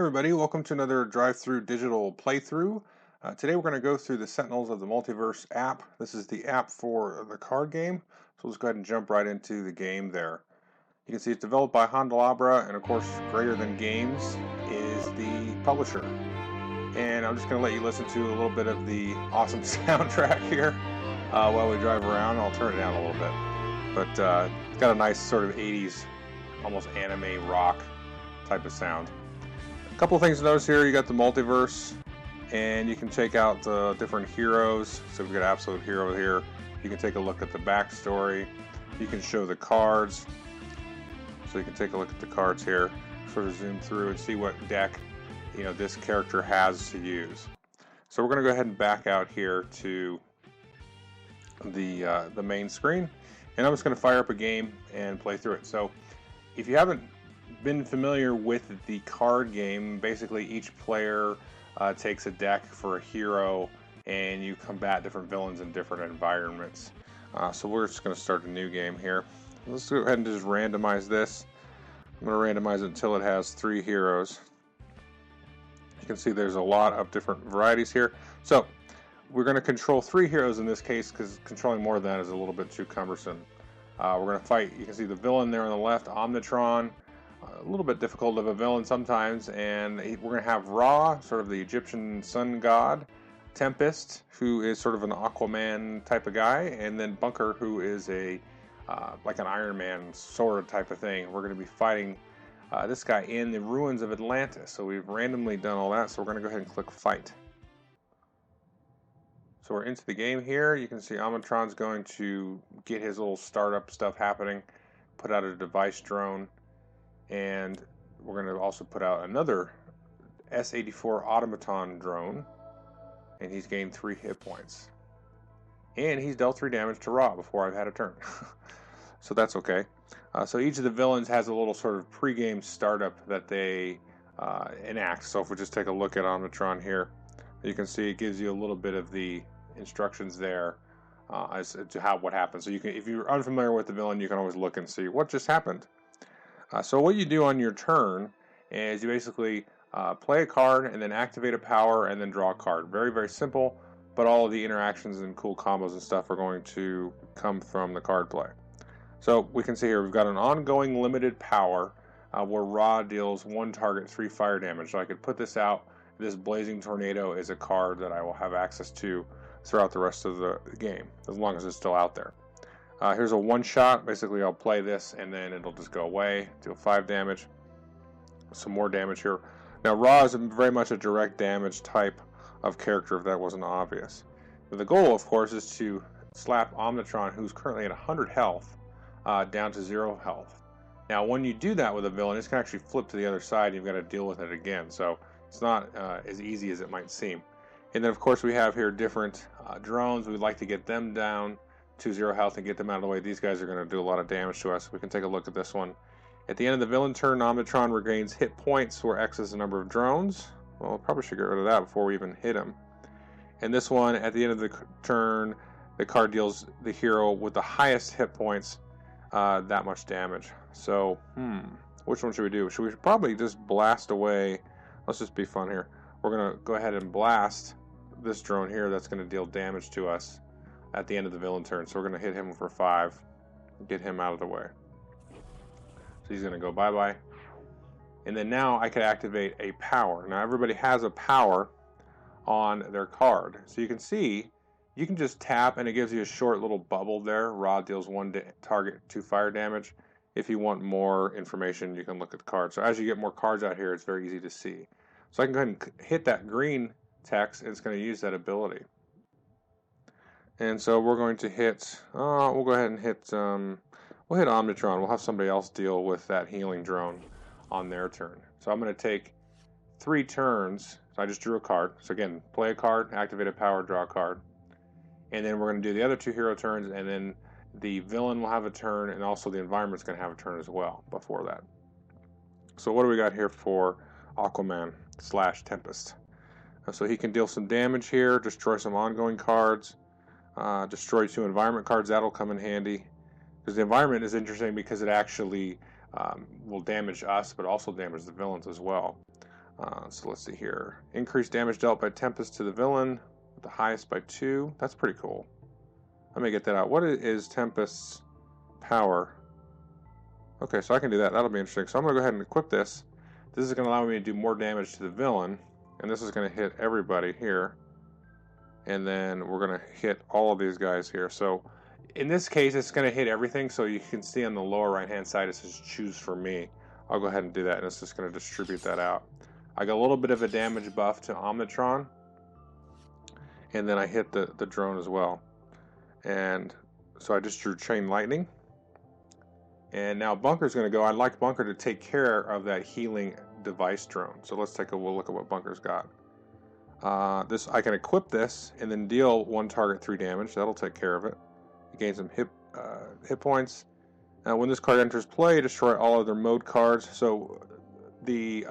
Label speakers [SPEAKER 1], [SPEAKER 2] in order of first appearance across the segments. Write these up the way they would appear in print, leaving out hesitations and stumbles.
[SPEAKER 1] Everybody, welcome to another drive-through digital playthrough. Today we're going to go through the Sentinels of the Multiverse app. This is the app for the card game, so let's go ahead and jump right into the game there. You can see it's developed by Handelabra, and of course Greater Than Games is the publisher. And I'm just going to let you listen to a little bit of the awesome soundtrack here while we drive around. I'll turn it down a little bit. But it's got a nice sort of 80s, almost anime rock type of sound. A couple of things to notice here. You got the multiverse, and you can check out the different heroes. So we've got Absolute Hero here. You can take a look at the backstory. You can show the cards. So you can take a look at the cards here, sort of zoom through and see what deck this character has to use. So we're going to go ahead and back out here to the main screen, and I'm just going to fire up a game and play through it. So if you haven't been familiar with the card game, basically each player takes a deck for a hero, and you combat different villains in different environments. So we're just going to start a new game here. Let's go ahead and just randomize this. I'm going to randomize it until it has 3 heroes. You can see there's a lot of different varieties here. So we're going to control 3 heroes in this case, because controlling more than that is a little bit too cumbersome. We're going to fight. You can see the villain there on the left, Omnitron. A little bit difficult of a villain sometimes, and we're going to have Ra, sort of the Egyptian sun god, Tempest, who is sort of an Aquaman type of guy, and then Bunker, who is a like an Iron Man sword type of thing. We're going to be fighting this guy in the ruins of Atlantis. So we've randomly done all that, so we're going to go ahead and click Fight. So we're into the game here. You can see Omnitron's going to get his little startup stuff happening, put out a device drone, and we're going to also put out another S-84 automaton drone, and he's gained 3 hit points. And he's dealt 3 damage to Ra before I've had a turn. So that's okay. So each of the villains has a little sort of pre-game startup that they enact. So if we just take a look at Omnitron here, you can see it gives you a little bit of the instructions there as to what happens. So you can, if you're unfamiliar with the villain, you can always look and see what just happened. So what you do on your turn is you basically play a card and then activate a power and then draw a card. Very, very simple, but all of the interactions and cool combos and stuff are going to come from the card play. So we can see here we've got an ongoing limited power where Ra deals 1 target 3 fire damage. So I could put this out. This Blazing Tornado is a card that I will have access to throughout the rest of the game, as long as it's still out there. Here's a one-shot. Basically, I'll play this, and then it'll just go away, deal 5 damage. Some more damage here. Now, Ra is very much a direct damage type of character, if that wasn't obvious. But the goal, of course, is to slap Omnitron, who's currently at 100 health, down to 0 health. Now, when you do that with a villain, it's going to actually flip to the other side, and you've got to deal with it again. So it's not as easy as it might seem. And then, of course, we have here different drones. We'd like to get them down to 0 health and get them out of the way. These guys are going to do a lot of damage to us. We can take a look at this one. At the end of the villain turn, Omnitron regains hit points where X is the number of drones. Well, probably should get rid of that before we even hit him. And this one, at the end of the turn, the card deals the hero with the highest hit points that much damage. So, which one should we do? Should we probably just blast away? Let's just be fun here. We're going to go ahead and blast this drone here that's going to deal damage to us at the end of the villain turn. So we're going to hit him for 5, get him out of the way. So he's going to go bye-bye. And then now I could activate a power. Now everybody has a power on their card. So you can see, you can just tap and it gives you a short little bubble there. Ra deals 1 target 2 fire damage. If you want more information, you can look at the card. So as you get more cards out here, it's very easy to see. So I can go ahead and hit that green text, and it's going to use that ability. And so we're going to hit, we'll go ahead and hit, we'll hit Omnitron. We'll have somebody else deal with that healing drone on their turn. So I'm going to take 3 turns. So I just drew a card. So again, play a card, activate a power, draw a card. And then we're going to do the other 2 hero turns, and then the villain will have a turn, and also the environment's going to have a turn as well before that. So what do we got here for Aquaman / Tempest? So he can deal some damage here, destroy some ongoing cards, destroy 2 environment cards. That'll come in handy, because the environment is interesting because it actually will damage us, but also damage the villains as well. So let's see here. Increased damage dealt by Tempest to the villain, with the highest by 2. That's pretty cool. Let me get that out. What is Tempest's power? Okay, so I can do that. That'll be interesting. So I'm going to go ahead and equip this. This is going to allow me to do more damage to the villain. And this is going to hit everybody here. And then we're going to hit all of these guys here. So in this case, it's going to hit everything. So you can see on the lower right-hand side, it says choose for me. I'll go ahead and do that. And it's just going to distribute that out. I got a little bit of a damage buff to Omnitron. And then I hit the drone as well. And so I just drew Chain Lightning. And now Bunker's going to go. I'd like Bunker to take care of that healing device drone. So let's take a look at what Bunker's got. This I can equip this and then deal one target 3 damage. That'll take care of it. Gain some hit points. When this card enters play, destroy all other mode cards. So the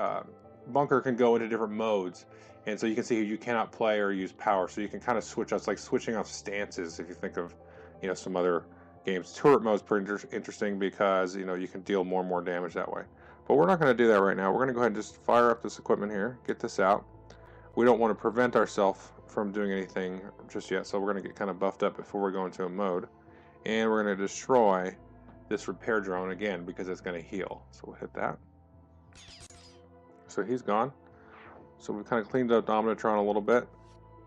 [SPEAKER 1] Bunker can go into different modes. And so you can see you cannot play or use power. So you can kind of switch. It's like switching off stances if you think of some other games. Turret mode is pretty interesting because you can deal more and more damage that way. But we're not going to do that right now. We're going to go ahead and just fire up this equipment here, get this out. We don't want to prevent ourselves from doing anything just yet, so we're going to get kind of buffed up before we go into a mode. And we're going to destroy this repair drone again because it's going to heal. So we'll hit that. So he's gone. So we've kind of cleaned up Omnitron a little bit.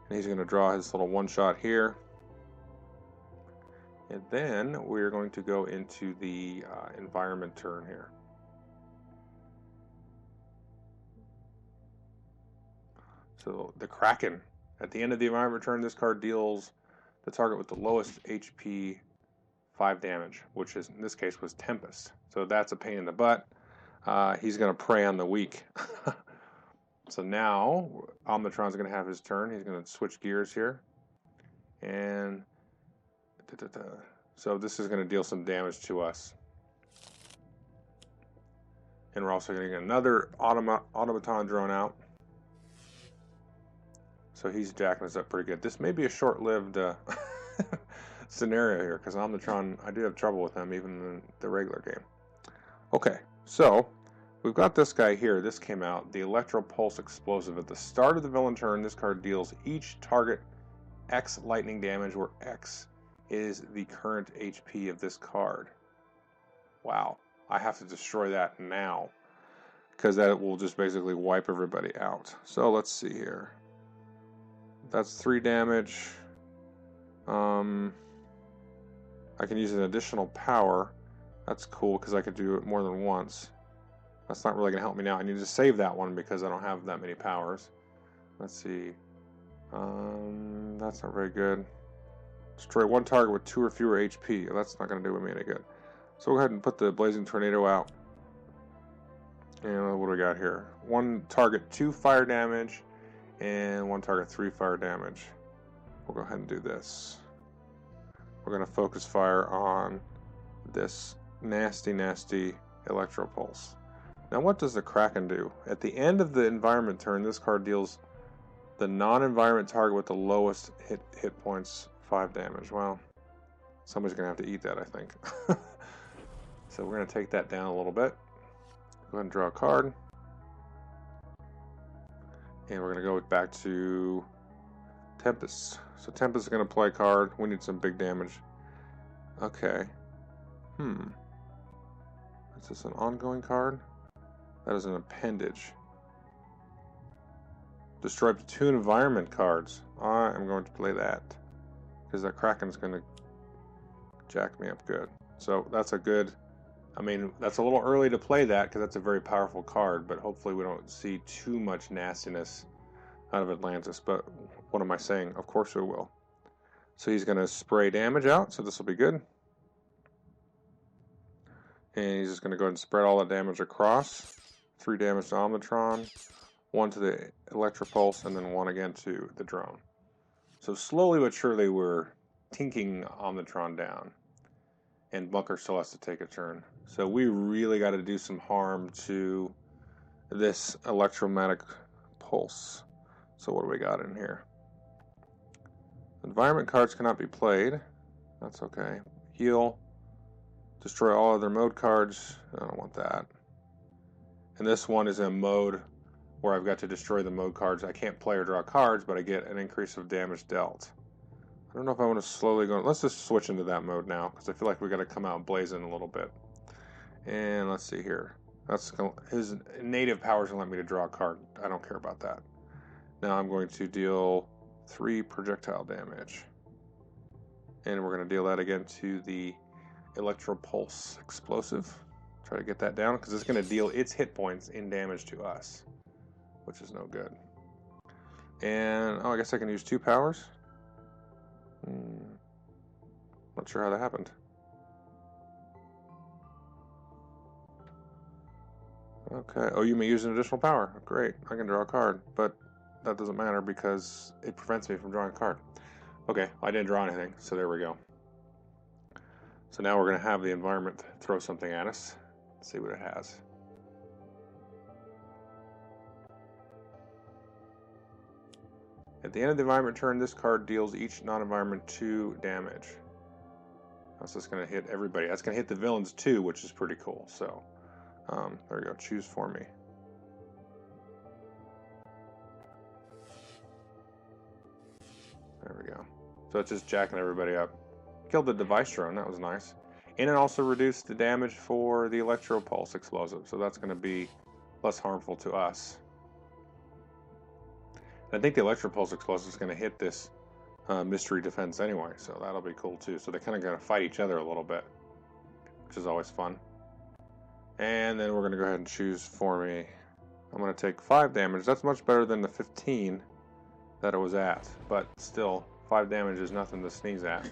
[SPEAKER 1] And he's going to draw his little one-shot here. And then we're going to go into the environment turn here. So the Kraken. At the end of the environment turn, this card deals the target with the lowest HP 5 damage, which is in this case was Tempest. So that's a pain in the butt. He's going to prey on the weak. So now Omnitron's going to have his turn. He's going to switch gears here. And so this is going to deal some damage to us. And we're also going to get another automaton drone out. So he's jacking us up pretty good. This may be a short-lived scenario here, because Omnitron, I do have trouble with him even in the regular game. Okay, so we've got this guy here. This came out, the Electro Pulse Explosive. At the start of the villain turn, this card deals each target X lightning damage, where X is the current HP of this card. Wow, I have to destroy that now, because that will just basically wipe everybody out. So let's see here. That's 3 damage. I can use an additional power. That's cool because I could do it more than once. That's not really going to help me now. I need to save that one because I don't have that many powers. Let's see. That's not very good. Destroy one target with 2 or fewer HP. That's not going to do me any good. So we'll go ahead and put the Blazing Tornado out. And what do we got here? One target 2 fire damage. And one target 3 fire damage. We'll go ahead and do this. We're going to focus fire on this nasty Electro Pulse. Now what does the Kraken do? At the end of the environment turn, this card deals the non-environment target with the lowest hit points 5 damage. Well, somebody's going to have to eat that, I think. So we're going to take that down a little bit. Go ahead and draw a card. And we're going to go back to Tempest. So Tempest is going to play a card. We need some big damage. Okay. Is this an ongoing card? That is an appendage. Destroy up to 2 environment cards. I am going to play that, because that Kraken's going to jack me up good. So that's a good... I mean, that's a little early to play that because that's a very powerful card, but hopefully we don't see too much nastiness out of Atlantis. But what am I saying? Of course we will. So he's going to spray damage out, so this will be good. And he's just going to go ahead and spread all the damage across. 3 damage to Omnitron, 1 to the Electropulse, and then 1 again to the drone. So slowly but surely we're tinking Omnitron down. And Bunker still has to take a turn. So we really got to do some harm to this electromagnetic pulse. So what do we got in here? Environment cards cannot be played. That's okay. Heal. Destroy all other mode cards. I don't want that. And this one is a mode where I've got to destroy the mode cards. I can't play or draw cards, but I get an increase of damage dealt. I don't know if I want to slowly go. Let's just switch into that mode now, because I feel like we got to come out blazing a little bit. And let's see here. That's his native powers gonna let me to draw a card. I don't care about that. Now I'm going to deal 3 projectile damage, and we're going to deal that again to the Electro Pulse Explosive. Try to get that down, because it's going to deal its hit points in damage to us, which is no good. And I guess I can use 2 powers. Not sure how that happened. Okay. Oh, you may use an additional power. Great. I can draw a card, but that doesn't matter because it prevents me from drawing a card. Okay, I didn't draw anything, so there we go. So now we're going to have the environment throw something at us. Let's see what it has. At the end of the environment turn, this card deals each non-environment 2 damage. That's just going to hit everybody. That's going to hit the villains too, which is pretty cool. So, there we go. Choose for me. There we go. So it's just jacking everybody up. Killed the device drone. That was nice. And it also reduced the damage for the Electro Pulse Explosive. So that's going to be less harmful to us. I think the Electro Pulse Explosive is going to hit this mystery defense anyway. So that'll be cool too. So they're kind of going to fight each other a little bit, which is always fun. And then we're going to go ahead and choose for me. I'm going to take 5 damage. That's much better than the 15 that it was at, but still 5 damage is nothing to sneeze at.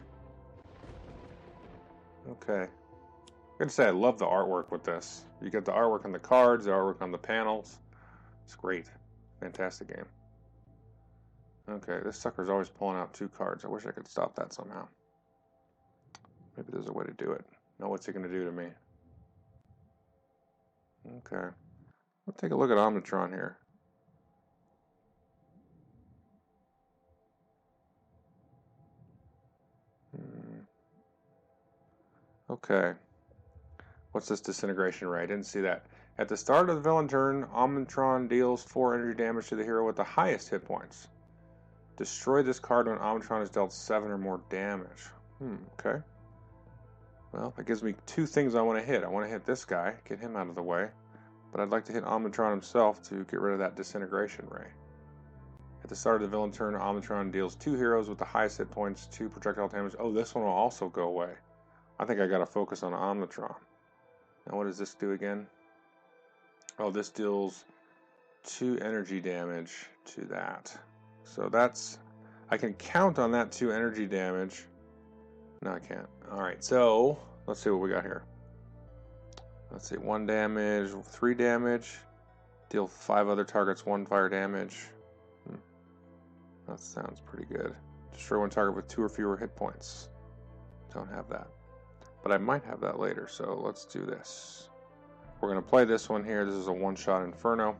[SPEAKER 1] Okay, I'm gonna say I love the artwork with this. You get the artwork on the cards, the artwork on the panels. It's great. Fantastic game. Okay, this sucker's always pulling out 2 cards. I wish I could stop that somehow. Maybe there's a way to do it. Now what's he gonna do to me? Okay, let's take a look at Omnitron here. Okay. What's this disintegration ray? I didn't see that. At the start of the villain turn, Omnitron deals 4 energy damage to the hero with the highest hit points. Destroy this card when Omnitron is dealt 7 or more damage. Okay. Well, that gives me 2 things I want to hit. I want to hit this guy, get him out of the way. But I'd like to hit Omnitron himself to get rid of that disintegration ray. At the start of the villain turn, Omnitron deals 2 heroes with the highest hit points 2 projectile damage. Oh, this one will also go away. I think I gotta focus on Omnitron. Now what does this do again? Oh, this deals 2 energy damage to that. So that's, I can count on that 2 energy damage. No, I can't. Alright, so let's see what we got here. Let's see, 1 damage, 3 damage. Deal 5 other targets 1 fire damage. That sounds pretty good. Destroy 1 target with 2 or fewer hit points. Don't have that. But I might have that later, so let's do this. We're going to play this one here. This is a 1-shot Inferno.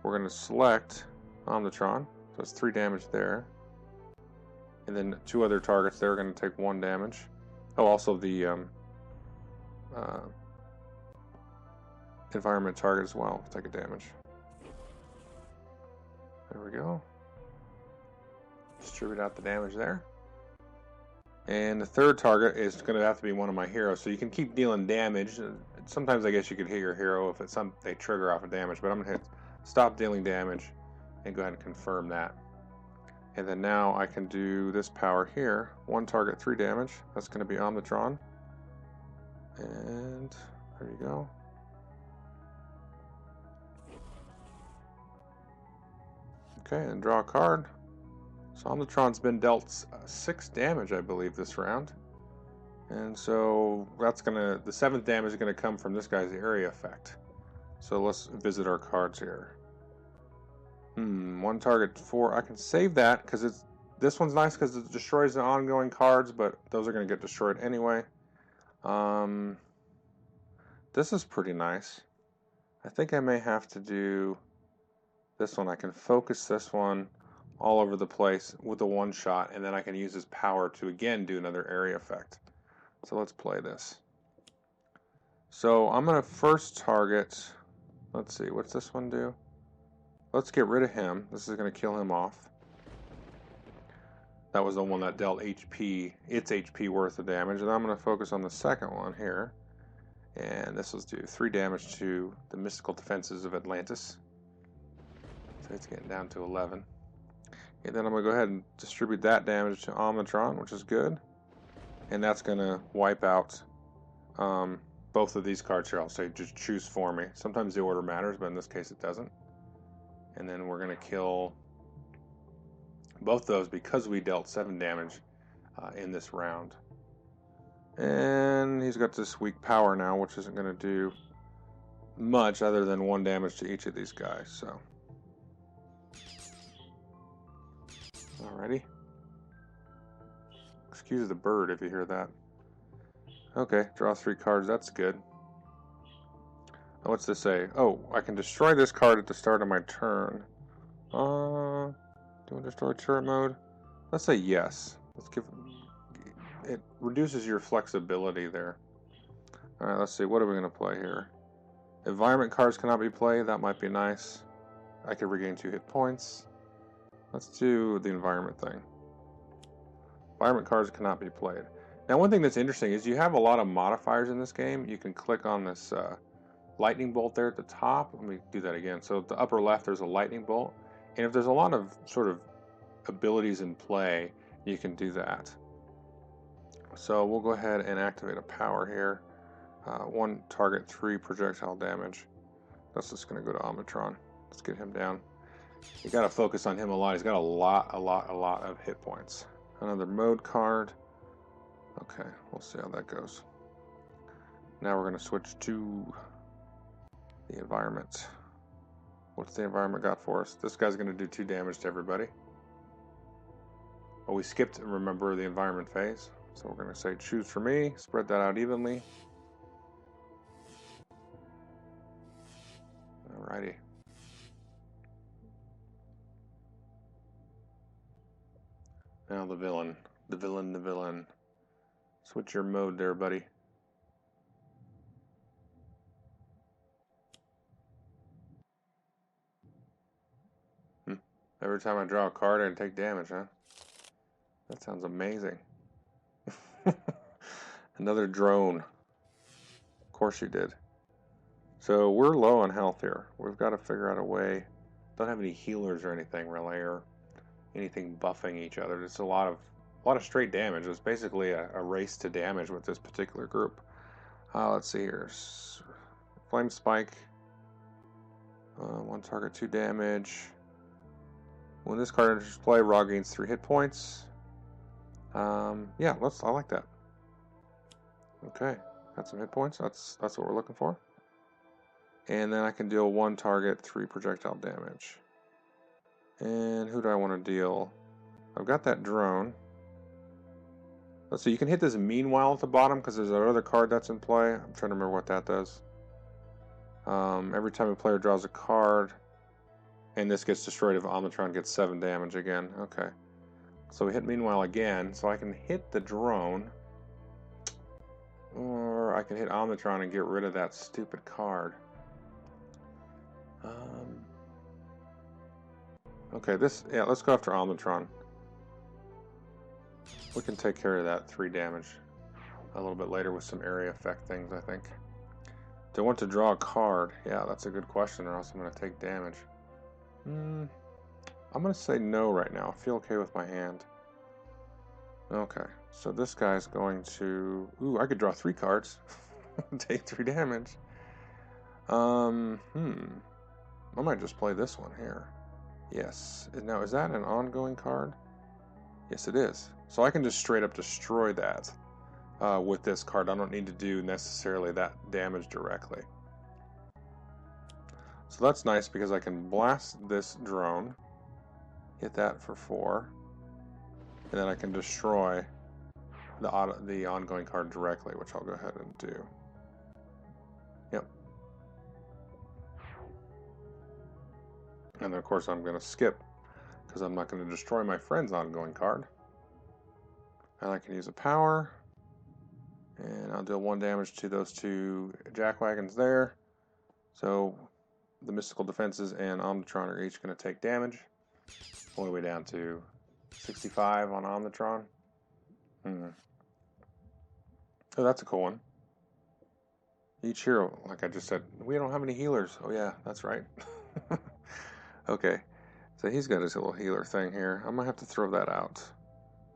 [SPEAKER 1] We're going to select Omnitron, so it's 3 damage there. And then 2 other targets there are going to take 1 damage. Oh, also the environment target as well will take a damage. There we go. Distribute out the damage there. And the 3rd target is going to have to be one of my heroes. So you can keep dealing damage. Sometimes I guess you could hit your hero if it's they trigger off of damage. But I'm going to hit stop dealing damage and go ahead and confirm that. And then now I can do this power here. 1 target, 3 damage. That's going to be Omnitron. And there you go. Okay, and draw a card. So Omnitron's been dealt 6 damage, I believe, this round. And so that's gonna, the 7th damage is gonna come from this guy's area effect. So let's visit our cards here. 1 target 4. I can save that because it's, this one's nice because it destroys the ongoing cards, but those are gonna get destroyed anyway. This is pretty nice. I think I may have to do this one. I can focus this one all over the place with a 1-shot, and then I can use his power to again do another area effect. So let's play this. So I'm going to first target, let's see, what's this one do? Let's get rid of him. This is going to kill him off. That was the one that dealt HP, its HP worth of damage. And I'm going to focus on the second one here. And this will do 3 damage to the mystical defenses of Atlantis. So it's getting down to 11. And then I'm going to go ahead and distribute that damage to Omnitron, which is good. And that's going to wipe out both of these cards here. I'll say just choose for me. Sometimes the order matters, but in this case it doesn't. And then we're going to kill both those because we dealt 7 damage in this round. And he's got this weak power now, which isn't going to do much other than 1 damage to each of these guys. So, alrighty. Excuse the bird if you hear that. Okay, draw 3 cards. That's good. What's this say? Oh, I can destroy this card at the start of my turn. Do I destroy turret mode? Let's say yes. Let's give it reduces your flexibility there. Alright, let's see. What are we going to play here? Environment cards cannot be played. That might be nice. I could regain 2 hit points. Let's do the environment thing. Environment cards cannot be played. Now, one thing that's interesting is you have a lot of modifiers in this game. You can click on this lightning bolt there at the top. Let me do that again. So at the upper left, there's a lightning bolt. And if there's a lot of sort of abilities in play, you can do that. So we'll go ahead and activate a power here. 1 target, 3 projectile damage. That's just going to go to Omnitron. Let's get him down. You got to focus on him a lot. He's got a lot of hit points. Another mode card. Okay, we'll see how that goes. Now we're going to switch to the environment. What's the environment got for us? This guy's going to do 2 damage to everybody. Oh, we skipped, remember, the environment phase. So we're going to say choose for me, spread that out evenly. Alrighty. Now the villain. The villain. Switch your mode there, buddy. Every time I draw a card, I take damage, huh? That sounds amazing. Another drone. Of course you did. So we're low on health here. We've got to figure out a way. Don't have any healers or anything really, or anything buffing each other. It's a lot of straight damage. It's basically a race to damage with this particular group. Let's see here. Flame Spike. 1 target, 2 damage. When this card enters play, Raw gains 3 hit points. Yeah, I like that. Okay, got some hit points. That's what we're looking for. And then I can deal 1 target, 3 projectile damage. And who do I want to deal? I've got that drone. Let's see, you can hit this meanwhile at the bottom because there's another card that's in play. I'm trying to remember what that does. Every time a player draws a card, and this gets destroyed if Omnitron gets 7 damage again. Okay. So we hit meanwhile again, so I can hit the drone. Or I can hit Omnitron and get rid of that stupid card. Okay, let's go after Omnitron. We can take care of that 3 damage a little bit later with some area effect things, I think. Do I want to draw a card? Yeah, that's a good question, or else I'm going to take damage. I'm going to say no right now. I feel okay with my hand. Okay, so this guy's going to... Ooh, I could draw 3 cards. Take 3 damage. I might just play this one here. Yes. Now, is that an ongoing card? Yes, it is. So I can just straight up destroy that with this card. I don't need to do necessarily that damage directly. So that's nice because I can blast this drone, hit that for 4, and then I can destroy the ongoing card directly, which I'll go ahead and do. Yep. And then of course I'm going to skip because I'm not going to destroy my friend's ongoing card. And I can use a power, and I'll deal 1 damage to those 2 jackwagons there. So the mystical defenses and Omnitron are each going to take damage. All the way down to 65 on Omnitron. Oh, that's a cool one. Each hero, like I just said, we don't have any healers. Oh yeah, that's right. Okay, so he's got his little healer thing here. I'm gonna have to throw that out.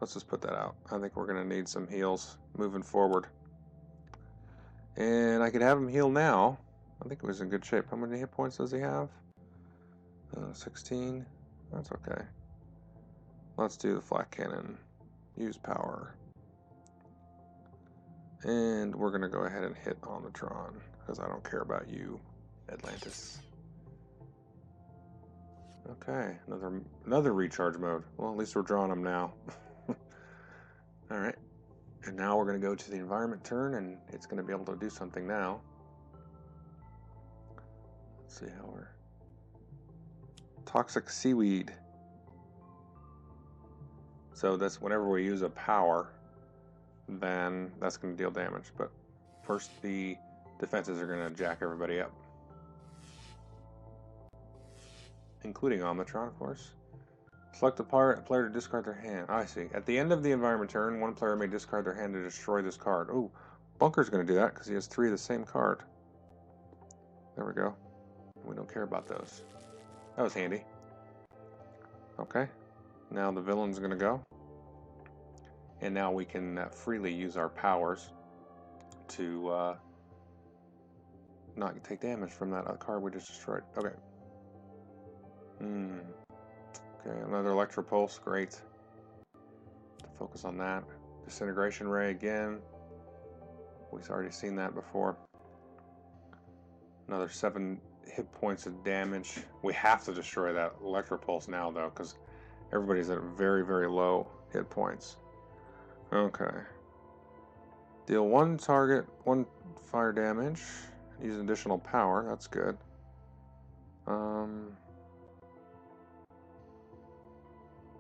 [SPEAKER 1] Let's just put that out. I think we're gonna need some heals moving forward. And I could have him heal now. I think he was in good shape. How many hit points does he have? 16. That's okay. Let's do the flak cannon. Use power. And we're going to go ahead and hit Omnitron, because I don't care about you, Atlantis. Okay, another recharge mode. Well, at least we're drawing them now. Alright. And now we're going to go to the environment turn, and it's going to be able to do something now. Let's see how we're... Toxic seaweed. So that's whenever we use a power, then that's going to deal damage. But first, the defenses are going to jack everybody up, including Omnitron, of course. Select a player to discard their hand. I see. At the end of the environment turn, one player may discard their hand to destroy this card. Ooh, Bunker's going to do that because he has 3 of the same card. There we go. We don't care about those. That was handy. Okay. Now the villain's going to go. And now we can freely use our powers to not take damage from that card we just destroyed. Okay. Okay, another Electro Pulse. Great. Focus on that. Disintegration Ray again. We've already seen that before. Another 7 hit points of damage. We have to destroy that Electro Pulse now, though, because everybody's at very, very low hit points. Okay. Deal 1 target, 1 fire damage. Use additional power. That's good.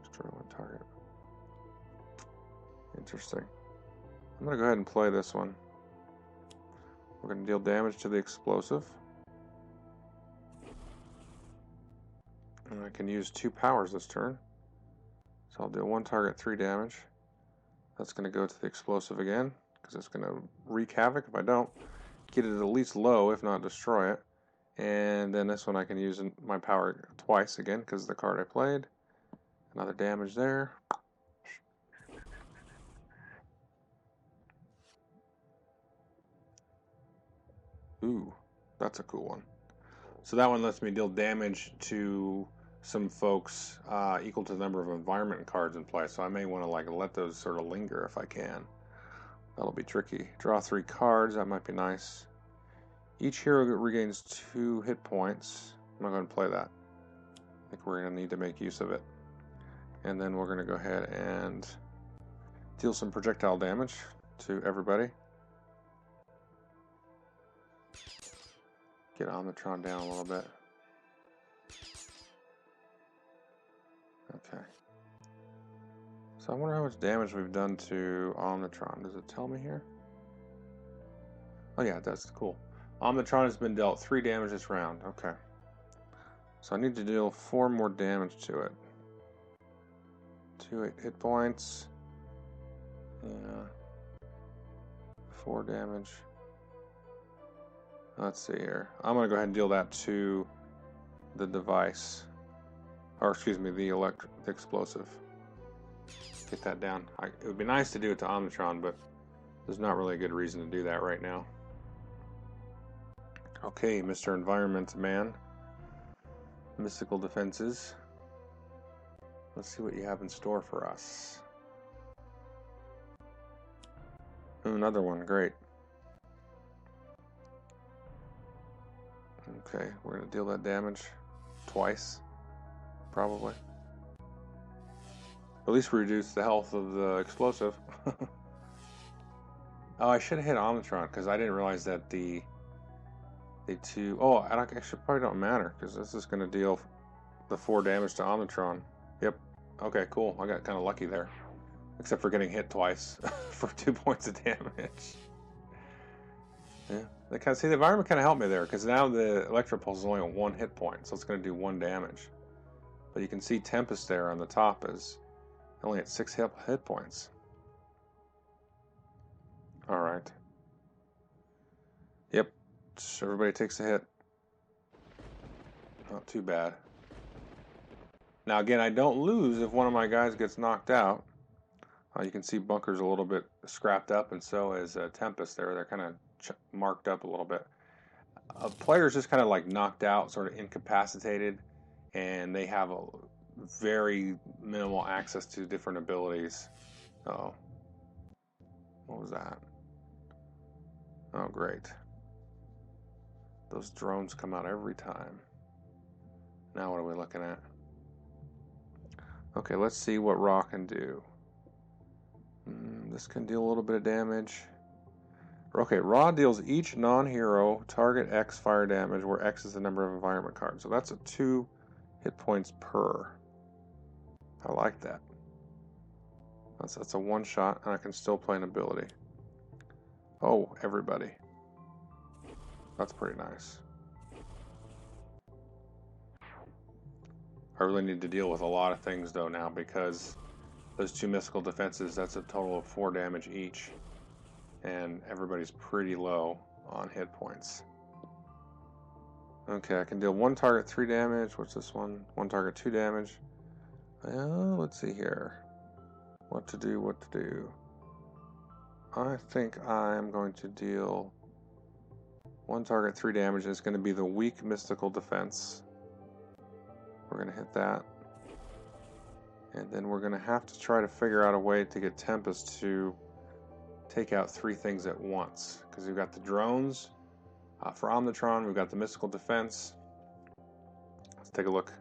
[SPEAKER 1] Destroy 1 target. Interesting. I'm going to go ahead and play this one. We're going to deal damage to the explosive. And I can use 2 powers this turn. So I'll deal 1 target, 3 damage. That's going to go to the explosive again, because it's going to wreak havoc if I don't get it at least low, if not destroy it. And then this one I can use my power twice again, because of the card I played. Another damage there. Ooh, that's a cool one. So that one lets me deal damage to some folks equal to the number of environment cards in play. So I may want to let those sort of linger if I can. That'll be tricky. Draw 3 cards. That might be nice. Each hero regains 2 hit points. I'm not going to play that. I think we're going to need to make use of it. And then we're going to go ahead and deal some projectile damage to everybody. Get Omnitron down a little bit. Okay. So I wonder how much damage we've done to Omnitron. Does it tell me here? Oh yeah, it does. Cool. Omnitron has been dealt 3 damage this round. Okay. So I need to deal 4 more damage to it. 2 hit points. Yeah. 4 damage. Let's see here. I'm going to go ahead and deal that to the device. Or, excuse me, the explosive. Get that down. It would be nice to do it to Omnitron, but there's not really a good reason to do that right now. Okay, Mr. Environment Man. Mystical defenses. Let's see what you have in store for us. Ooh, another one. Great. Okay, we're going to deal that damage twice, probably. At least reduce the health of the explosive. Oh, I should have hit Omnitron, because I didn't realize that the 2... Oh, actually probably don't matter, because this is going to deal the 4 damage to Omnitron. Yep. Okay, cool. I got kind of lucky there. Except for getting hit twice for 2 points of damage. Yeah, they kind of see the environment kind of helped me there because now the electro pulse is only on 1 hit point, so it's going to do 1 damage. But you can see Tempest there on the top is only at 6 hit points. All right. Yep. Everybody takes a hit. Not too bad. Now again, I don't lose if one of my guys gets knocked out. You can see Bunker's a little bit scrapped up, and so is Tempest there. They're kind of marked up a little bit. A player's just kind of like knocked out, sort of incapacitated, and they have a very minimal access to different abilities. Oh, what was that? Oh, great. Those drones come out every time. Now what are we looking at? Okay, let's see what Raw can do. This can deal a little bit of damage. Okay, Raw deals each non-hero target X fire damage, where X is the number of environment cards. So that's a 2 hit points per. I like that. That's a 1 shot, and I can still play an ability. Oh, everybody. That's pretty nice. I really need to deal with a lot of things though now, because those 2 mystical defenses, that's a total of 4 damage each. And everybody's pretty low on hit points. Okay, I can deal 1 target 3 damage. What's this one? 1 target 2 damage. Let's see here. What to do. I think I'm going to deal 1 target 3 damage. It's going to be the weak mystical defense. We're going to hit that. And then we're going to have to try to figure out a way to get Tempest to take out 3 things at once. Because we've got the drones. For Omnitron, we've got the mystical defense. Let's take a look.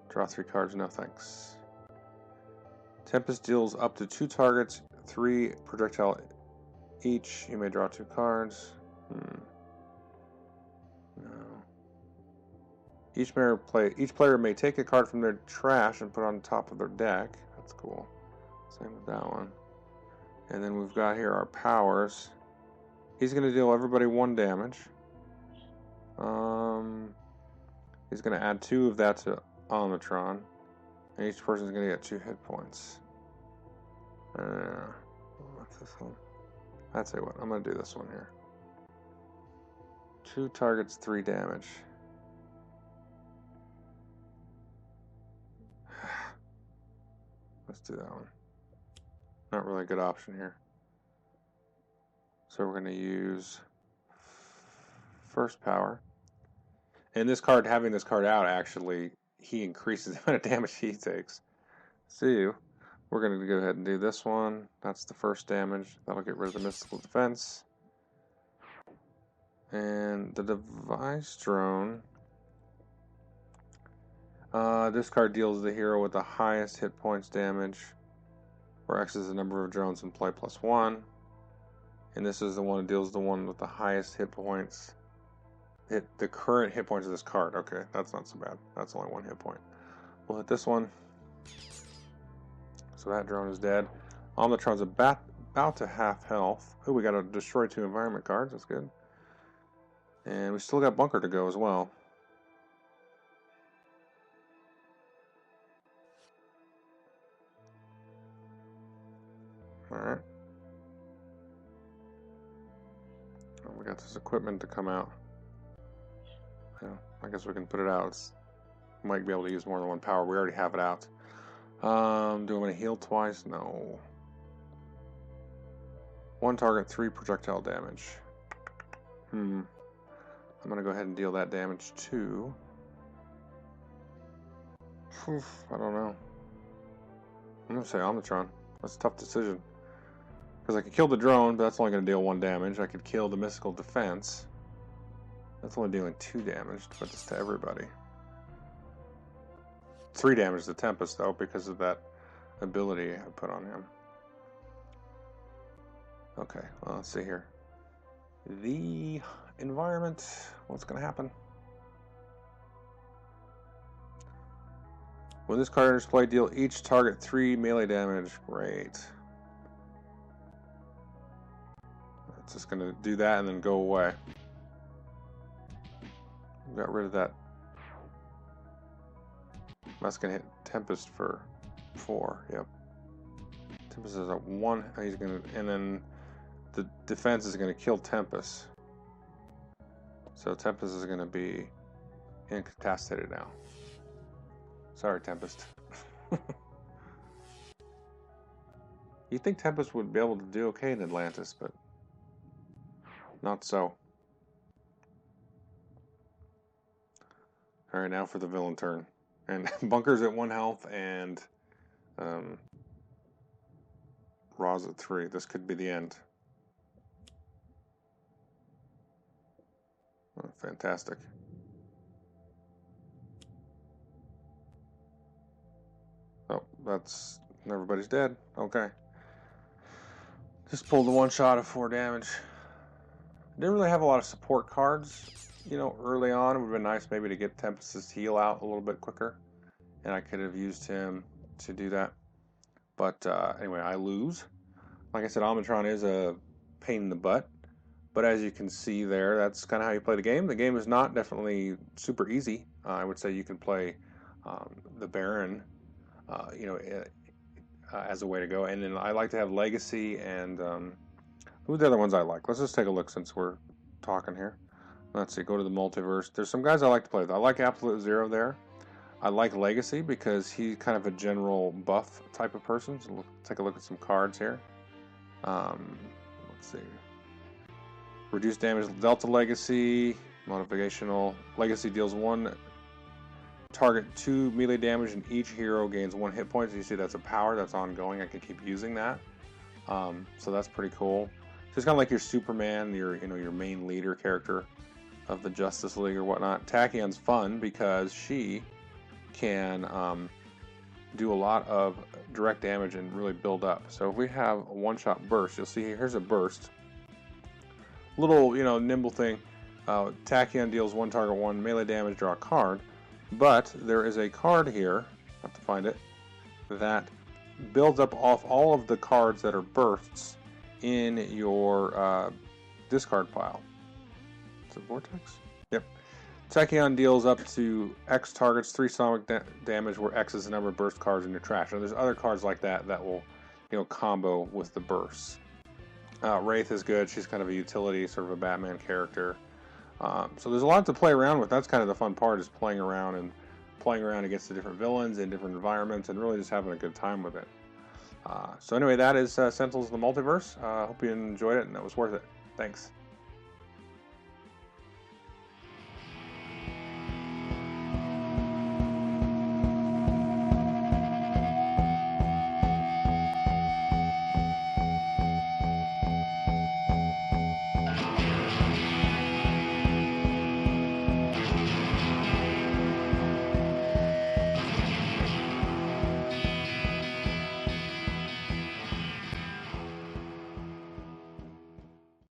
[SPEAKER 1] Draw 3 cards. No thanks. Tempest deals up to 2 targets, 3 projectile each. You may draw 2 cards. No. Each player may take a card from their trash and put it on top of their deck. That's cool. Same with that one. And then we've got here our powers. He's going to deal everybody 1 damage. He's going to add 2 of that to Omnitron. And each person's going to get 2 hit points. What's this one? I'd say what? I'm going to do this one here. 2 targets, 3 damage. Let's do that one. Not really a good option here. So we're going to use first power. And this card, having this card out, actually, he increases the amount of damage he takes. So we're going to go ahead and do this one. That's the first damage. That'll get rid of the mystical defense. And the device drone. This card deals the hero with the highest hit points damage, where X is the number of drones in play plus 1. And this is the one that deals the one with the highest hit points. Hit the current hit points of this card. Okay, that's not so bad. That's only 1 hit point. We'll hit this one. So that drone is dead. Omnitron's about to half health. Oh, we got to destroy 2 environment cards. That's good. And we still got Bunker to go as well. Alright. Oh, we got this equipment to come out. Yeah, I guess we can put it out. Might be able to use more than 1 power. We already have it out. Do I want to heal twice? No. 1 target, 3 projectile damage. I'm going to go ahead and deal that damage too. I don't know. I'm going to say Omnitron. That's a tough decision. Because I could kill the drone, but that's only going to deal 1 damage. I could kill the mystical defense. That's only dealing 2 damage, but it's to everybody. 3 damage to Tempest, though, because of that ability I put on him. Okay, well, let's see here. The environment, what's going to happen? When this card enters play, deal each target 3 melee damage. Great. It's just going to do that and then go away. Got rid of that. That's going to hit Tempest for 4. Yep. Tempest is a 1. He's going to, and then the defense is going to kill Tempest. So Tempest is going to be incapacitated now. Sorry, Tempest. You'd think Tempest would be able to do okay in Atlantis, but not so. Alright, now for the villain turn. And Bunker's at 1 health, and Ra's at 3. This could be the end. Oh, fantastic. Oh, that's... everybody's dead. Okay. Just pulled the 1 shot of 4 damage. Didn't really have a lot of support cards, you know, early on. It would have been nice maybe to get Tempest's heal out a little bit quicker. And I could have used him to do that. But anyway, I lose. Like I said, Omnitron is a pain in the butt. But as you can see there, that's kind of how you play the game. The game is not definitely super easy. I would say you can play the Baron, you know, as a way to go. And then I like to have Legacy and who are the other ones I like? Let's just take a look since we're talking here. Let's see, go to the Multiverse. There's some guys I like to play with. I like Absolute Zero there. I like Legacy because he's kind of a general buff type of person. So take a look at some cards here. Let's see. Reduced damage, Delta Legacy, motivational. Legacy deals 1 target 2 melee damage, and each hero gains 1 hit point. So you see that's a power that's ongoing. I can keep using that. So that's pretty cool. So it's kind of like your Superman, your main leader character of the Justice League or whatnot. Tachyon's fun because she can do a lot of direct damage and really build up. So if we have a 1-shot burst, you'll see here's a burst. Little, you know, nimble thing. Tachyon deals 1 target 1 melee damage, draw a card. But there is a card here, I have to find it, that builds up off all of the cards that are bursts in your discard pile. Is it Vortex? Yep. Tachyon deals up to X targets 3 sonic damage, where X is the number of burst cards in your trash. And there's other cards like that that will, you know, combo with the bursts. Wraith is good. She's kind of a utility, sort of a Batman character. So there's a lot to play around with. That's kind of the fun part, is playing around against the different villains in different environments and really just having a good time with it. So anyway, that is Sentinels of the Multiverse. Hope you enjoyed it and it was worth it. Thanks.